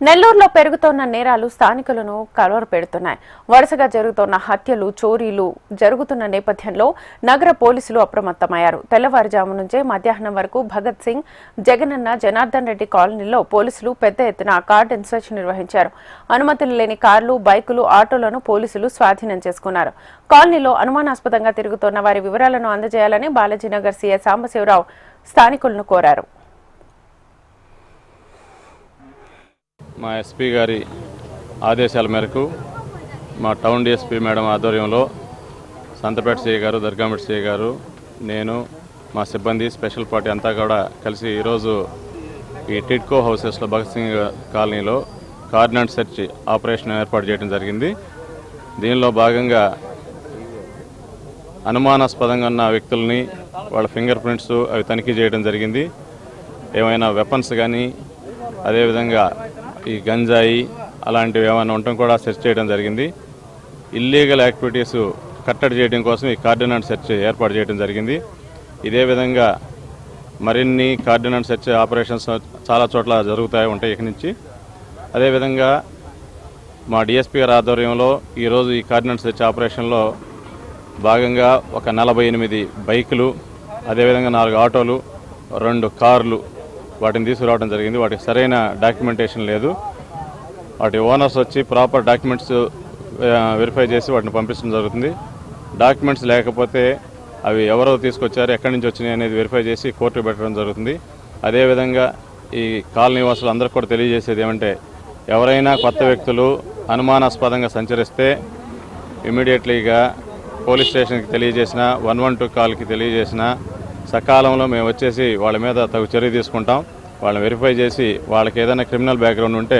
నెల్లూరులో పెరుగుతోన్న నేరాలు స్థానికులను కలవరపెడుతున్నాయి. వరుసగా జరుగుతోన్న హత్యలు, చోరీలు జరుగుతున్న నేపథ్యంలో నగర పోలీసులు అప్రమత్తమయ్యారు. తెల్లవారుజాము నుంచే మధ్యాహ్నం వరకు భగత్ సింగ్, జగనన్న, జనార్దన్ రెడ్డి కాలనీలో పోలీసులు పెద్ద ఎత్తున కార్డన్ సెర్చ్ నిర్వహించారు. అనుమతులు లేని కార్లు, బైకులు, ఆటోలను పోలీసులు స్వాధీనం చేసుకున్నారు. కాలనీలో అనుమానాస్పదంగా తిరుగుతోన్న వారి వివరాలను అందజేయాలని బాలాజీనగర్ సీఐ సాంబశివరావు స్థానికులను కోరారు. మా ఎస్పీ గారి ఆదేశాల మేరకు మా టౌన్ డిఎస్పీ మేడం ఆధ్వర్యంలో సంతపేట సిఐ గారు, దర్గామిట్ సిఐ గారు, నేను, మా సిబ్బంది, స్పెషల్ పార్టీ అంతా కూడా కలిసి ఈరోజు ఈ టిడ్కో హౌసెస్లో భగత్ సింగ్ కాలనీలో కార్డినెంట్ సెర్చ్ ఆపరేషన్ ఏర్పాటు చేయడం జరిగింది. దీనిలో భాగంగా అనుమానాస్పదంగా ఉన్న వ్యక్తుల్ని వాళ్ళ ఫింగర్ ప్రింట్స్ అవి తనిఖీ చేయడం జరిగింది. ఏమైనా వెపన్స్ కానీ అదేవిధంగా ఈ గంజాయి అలాంటివి ఏమైనా ఉండటం కూడా సెర్చ్ చేయడం జరిగింది. ఇల్లీగల్ యాక్టివిటీస్ కట్టడి చేయడం కోసం ఈ కార్డినెంట్ సెర్చ్ ఏర్పాటు చేయడం జరిగింది. ఇదే విధంగా మరిన్ని కార్డినెంట్ సెర్చ్ ఆపరేషన్స్ చాలా చోట్ల జరుగుతాయి ఉంటాయి ఇక నుంచి. అదేవిధంగా మా డిఎస్పీ గారి ఆధ్వర్యంలో ఈరోజు ఈ కార్డినెంట్ సెర్చ్ ఆపరేషన్లో భాగంగా ఒక 48 బైకులు, అదేవిధంగా 4 ఆటోలు, 2 కార్లు వాటిని తీసుకురావడం జరిగింది. వాటికి సరైన డాక్యుమెంటేషన్ లేదు. వాటి ఓనర్స్ వచ్చి ప్రాపర్ డాక్యుమెంట్స్ వెరిఫై చేసి వాటిని పంపించడం జరుగుతుంది. డాక్యుమెంట్స్ లేకపోతే అవి ఎవరో తీసుకొచ్చారు, ఎక్కడి నుంచి వచ్చినాయి అనేది వెరిఫై చేసి కోర్టుకు పెట్టడం జరుగుతుంది. అదేవిధంగా ఈ కాలనీ వాసులు అందరికీ కూడా తెలియజేసేది ఏమంటే, ఎవరైనా కొత్త వ్యక్తులు అనుమానాస్పదంగా సంచరిస్తే ఇమీడియట్లీగా పోలీస్ స్టేషన్కి తెలియజేసిన, 112 కాల్కి తెలియజేసిన సకాలంలో మేము వచ్చేసి వాళ్ళ మీద తగు చర్య తీసుకుంటాం. వాళ్ళని వెరిఫై చేసి వాళ్ళకి ఏదైనా క్రిమినల్ బ్యాక్గ్రౌండ్ ఉంటే